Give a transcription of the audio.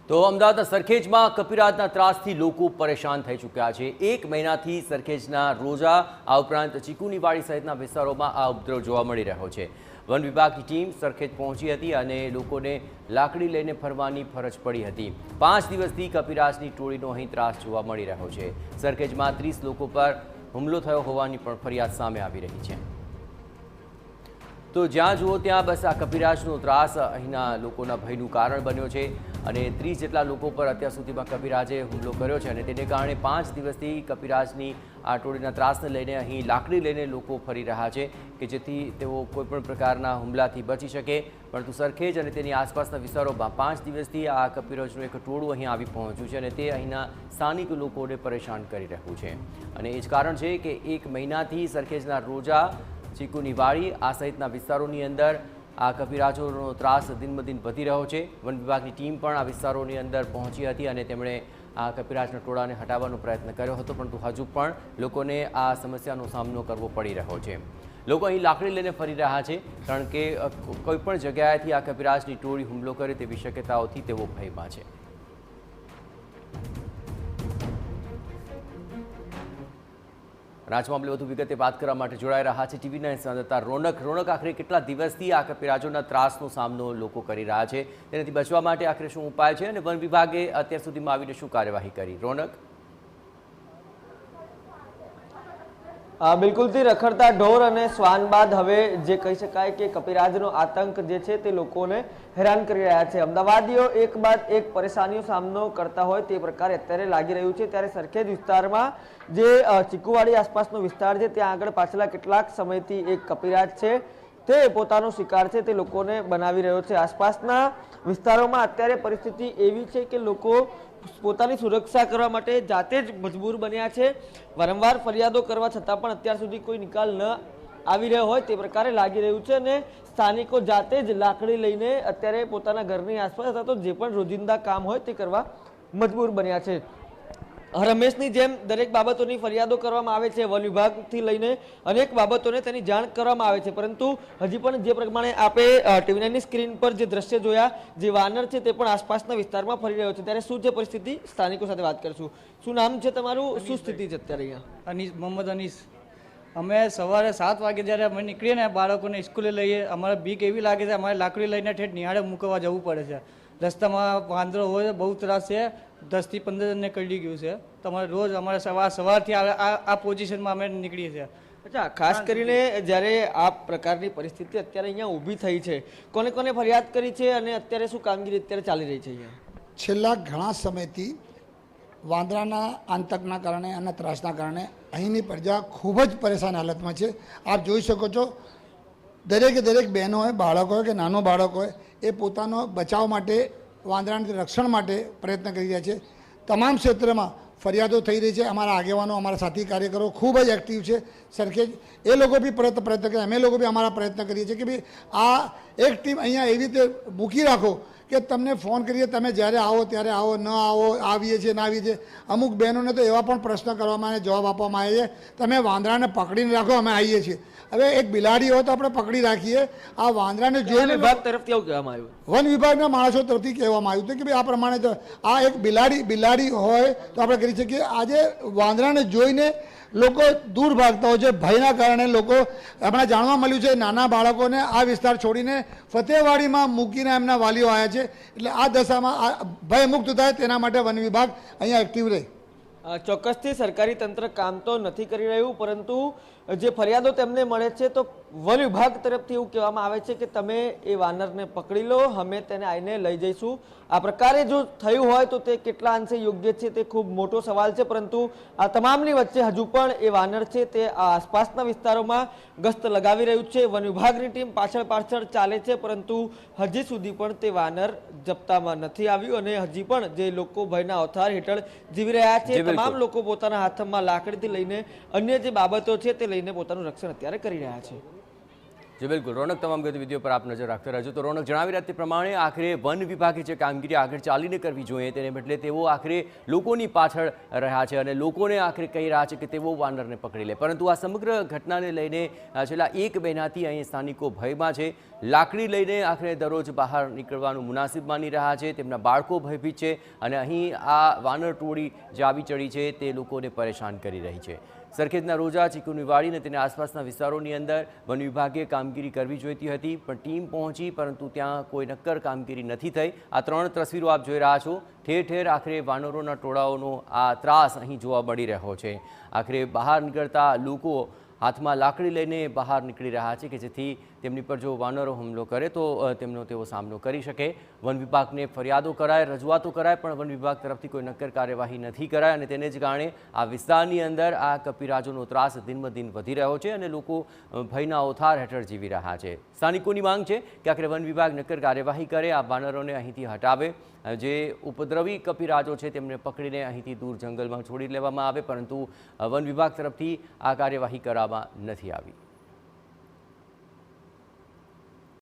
તો અમદાવાદના સરખેજમાં કપિરાજના ત્રાસથી લોકો પરેશાન થઈ ચૂક્યા છે। 1 મહિનાથી સરખેજના રોજા આ ઉપરાંત ચીકુની વાડી સહિતના વિસ્તારોમાં આ ઉપદ્રવ જોવા મળી રહ્યો છે। વન વિભાગની ટીમ સરખેજ પહોંચી હતી અને લોકોને લાકડી લઈને ફરવાની ફરજ પડી હતી। 5 દિવસથી કપિરાજની ટોળીનો અહીં ત્રાસ જોવા મળી રહ્યો છે। સરખેજમાં 30 લોકો પર હુમલો થયો હોવાની પણ ફરિયાદ સામે આવી રહી છે। તો જ્યાં જુઓ ત્યાં બસ આ કપિરાજનો ત્રાસ અહીંના લોકોના ભયનું કારણ બન્યો છે અને 30 જેટલા લોકો પર અત્યાર સુધીમાં કપિરાજે હુમલો કર્યો છે અને તેને કારણે 5 દિવસથી કપિરાજની આ ટોળીના ત્રાસને લઈને અહીં લાકડી લઈને લોકો ફરી રહ્યા છે કે જેથી તેઓ કોઈપણ પ્રકારના હુમલાથી બચી શકે। પરંતુ સરખેજ અને તેની આસપાસના વિસ્તારોમાં 5 દિવસથી આ કપિરાજનું એક ટોળું અહીં આવી પહોંચ્યું છે અને તે અહીંના સ્થાનિક લોકોને પરેશાન કરી રહ્યું છે અને એ જ કારણ છે કે 1 મહિનાથી સરખેજના રોજા ચીકુની વાડી આ સહિતના વિસ્તારોની અંદર આ કપિરાજોનો ત્રાસ દિનબદિન વધી રહ્યો છે। વન વિભાગની ટીમ પણ આ વિસ્તારોની અંદર પહોંચી હતી અને તેમણે આ કપિરાજના ટોળાને હટાવવાનો પ્રયત્ન કર્યો હતો, પરંતુ હજુ પણ લોકોને આ સમસ્યાનો સામનો કરવો પડી રહ્યો છે। લોકો અહીં લાકડી લઈને ફરી રહ્યા છે કારણ કે કોઈપણ જગ્યાએથી આ કપિરાજની ટોળી હુમલો કરે તેવી શક્યતાઓથી તેઓ ભયમાં છે। રાજમાં વધુ વિગતે વાત કરવા માટે જોડાઈ રહ્યા છે TV9 સંવાદદાતા રોનક। આખરે કેટલા દિવસથી આ કપિરાજોના ત્રાસનો સામનો લોકો કરી રહ્યા છે, તેનાથી બચવા માટે આખરે શું ઉપાય છે અને વન વિભાગે અત્યાર સુધીમાં આવીને શું કાર્યવાહી કરી? રોનક, બિલકુલથી રખડતા ઢોર અને શ્વાન બાદ હવે જે કહી શકાય કે કપિરાજનો આતંક જે છે તે લોકોને હેરાન કરી રહ્યા છે। અમદાવાદીઓ એક બાદ એક પરેશાનીનો સામનો કરતા હોય તે પ્રકારે અત્યારે લાગી રહ્યું છે। ત્યારે સરખેજ વિસ્તારમાં જે ચીકુવાડી આસપાસનો વિસ્તાર છે ત્યાં આગળ પાછલા કેટલાક સમયથી એક કપિરાજ છે તે પોતાનો શિકાર છે તે લોકોને બનાવી રહ્યો છે। આસપાસના વિસ્તારોમાં અત્યારે પરિસ્થિતિ એવી છે કે લોકો પોતાની સુરક્ષા કરવા માટે જાતે જ મજબૂર બન્યા છે। વારંવાર ફરિયાદો કરવા છતાં પણ અત્યાર સુધી કોઈ નિકાલ ન આવી રહ્યો હોય તે પ્રકારે લાગી રહ્યું છે અને સ્થાનિકો જાતે જ લાકડી લઈને અત્યારે પોતાના ઘરની આસપાસ અથવા તો જે પણ રોજિંદા કામ હોય તે કરવા મજબૂર બન્યા છે। રમેશની જેમ દરેક બાબતોની ફરિયાદો કરવામાં આવે છે, વન વિભાગથી લઈને અનેક બાબતોને તેની જાણ કરવામાં આવે છે, પરંતુ હજી પણ જે પ્રમાણે આપણે TV9ની સ્ક્રીન પર જે દ્રશ્ય જોયા, જે વાનર છે તે પણ આસપાસના વિસ્તારમાં ફરી રહ્યો છે। ત્યારે શું છે પરિસ્થિતિ, સ્થાનિકો સાથે વાત કરીશું। શું નામ છે તમારું, શું સ્થિતિ છે અત્યારે અહીંયા? અનીસ, મોહમ્મદ અનીસ। અમે સવારે 7 વાગે જ્યારે અમે નીકળીએ ને બાળકોને સ્કૂલે લઈએ, અમારે બીક એવી લાગે છે અમારે લાકડી લઈને ઠેઠ નિહાળે મૂકવા જવું પડે છે। રસ્તામાં વાંદરો હોય બહુ ત્રાસ છે, 10 થી 15 જણને કરડી ગયું છે। તમારે રોજ અમારે સવારથી આ પોઝિશનમાં અમે નીકળીએ છીએ। અચ્છા, ખાસ કરીને જ્યારે આ પ્રકારની પરિસ્થિતિ અત્યારે અહીંયા ઊભી થઈ છે, કોને કોને ફરિયાદ કરી છે અને અત્યારે શું કામગીરી અત્યારે ચાલી રહી છે અહીંયા? છેલ્લા ઘણા સમયથી વાંદરાના આતંકના કારણે અને ત્રાસના કારણે અહીંની પ્રજા ખૂબ જ પરેશાન હાલતમાં છે। આપ જોઈ શકો છો, દરેકે દરેક બહેનો હોય, બાળકો હોય કે નાનો બાળક હોય, એ પોતાનો બચાવ માટે, વાંદરાના રક્ષણ માટે પ્રયત્ન કરી રહ્યા છે। તમામ ક્ષેત્રમાં ફરિયાદો થઈ રહી છે। અમારા આગેવાનો, અમારા સાથી કાર્યકરો ખૂબ જ એક્ટિવ છે। સરખેજ એ લોકો બી પ્રયત્ન કરે, અમે લોકો બી અમારા પ્રયત્ન કરીએ છીએ કે ભાઈ આ એક ટીમ અહીંયા એવી રીતે મૂકી રાખો કે તમને ફોન કરીએ, તમે જ્યારે આવો ત્યારે આવો, ન આવો, આવીએ છીએ ના આવીએ છીએ। અમુક બહેનોને તો એવા પણ પ્રશ્ન કરવામાં અને જવાબ આપવામાં આવે છે, તમે વાંદરાને પકડીને રાખો, અમે આવીએ છીએ। હવે એક બિલાડી હોય તો આપણે પકડી રાખીએ, આ વાંદરાને જોઈને વિભાગ તરફથી એવું કહેવામાં આવ્યું, વન વિભાગના માણસો તરફથી કહેવામાં આવ્યું હતું કે ભાઈ આ પ્રમાણે તો આ એક બિલાડી હોય તો આપણે કરી શકીએ। આજે વાંદરાને જોઈને લોકો દૂર ભાગતા હોય છે ભયના કારણે। લોકો હમણાં જાણવા મળ્યું છે નાના બાળકોને આ વિસ્તાર છોડીને ફતેહવાડીમાં મૂકીને એમના વાલીઓ આવ્યા છે। એટલે આ દશામાં ભયમુક્ત થાય તેના માટે વન વિભાગ અહીંયા એક્ટિવ રહે। ચોક્કસથી સરકારી તંત્ર કામ તો નથી કરી રહ્યું, પરંતુ જે ફરિયાદો તેમને મળે છે તો વન વિભાગ તરફથી એવું કહેવામાં આવે છે કે તમે એ વાનરને પકડી લો, અમે તેને આવીને લઈ જઈશું। આ પ્રકારે જો થયું હોય તો તે કેટલા અંશે યોગ્ય છે તે ખૂબ મોટો સવાલ છે, પરંતુ આ તમામની વચ્ચે હજુ પણ એ વાનર છે તે આસપાસના વિસ્તારોમાં ગસ્ત લગાવી રહ્યું છે। વન વિભાગની ટીમ પાછળ ચાલે છે, પરંતુ હજી સુધી પણ તે વાનર જપ્તામાં નથી આવ્યું અને હજી પણ જે લોકો ભયના ઓથાર હેઠળ જીવી રહ્યા છે, તમામ લોકો પોતાના હાથમાં લાકડીથી લઈને અન્ય જે બાબતો છે તે લઈને પોતાનું રક્ષણ અત્યારે કરી રહ્યા છે। જી બિલકુલ રોનક, તમામ ગતિવિધિઓ પર આપ નજર રાખતા રહેજો. તો રોનક જણાવી રહ્યા તે પ્રમાણે આખરે વન વિભાગે જે કામગીરી આગળ ચાલીને કરવી જોઈએ તેને બદલે તેઓ આખરે લોકોની પાછળ રહ્યા છે અને લોકોને આખરે કહી રહ્યા છે કે તેઓ વાનરને પકડી લે. પરંતુ આ સમગ્ર ઘટનાને લઈને છેલ્લા 1 મહિનાથી અહીં સ્થાનિકો ભયમાં છે. લાકડી લઈને આખરે દરરોજ બહાર નીકળવાનું મુનાસિબ માની રહ્યા છે. તેમના બાળકો ભયભીત છે અને અહીં આ વાનર ટોળી જે આવી ચડી છે તે લોકોને પરેશાન કરી રહી છે. સરખેજના રોજા, ચીકુની વાડી અને તેના આસપાસના વિસ્તારોની અંદર વન વિભાગે કામગીરી કરવી જોઈતી હતી, પણ ટીમ પહોંચી પરંતુ ત્યાં કોઈ નક્કર કામગીરી નથી થઈ. આ 3 તસવીરો આપ જોઈ રહ્યા છો. ઠેર ઠેર આખરે વાનરોના ટોળાઓનો આ ત્રાસ અહીં જોવા મળી રહ્યો છે. આખરે બહાર નીકળતા લોકો હાથમાં લાકડી લઈને બહાર નીકળી રહ્યા છે કે જેથી તેમની પર જો વાનરો હુમલો કરે તો તેમનો તેઓ સામનો કરી શકે. વન વિભાગને ફરિયાદો કરાય, રજૂઆતો કરાય, પણ વન વિભાગ તરફથી કોઈ નક્કર કાર્યવાહી નથી કરાય અને તેને જ કારણે આ વિસ્તારની અંદર આ કપિરાજોનો ત્રાસ દિન વધી રહ્યો છે અને લોકો ભયના ઓથાર હેઠળ જીવી રહ્યા છે. સ્થાનિકોની માંગ છે કે આખરે વન વિભાગ નક્કર કાર્યવાહી કરે, આ વાનરોને અહીંથી હટાવે. જે ઉપદ્રવી કપિરાજો છે તેમને પકડીને અહીંથી દૂર જંગલમાં છોડી લેવામાં આવે, પરંતુ વન વિભાગ તરફથી આ કાર્યવાહી કરવામાં નથી આવી.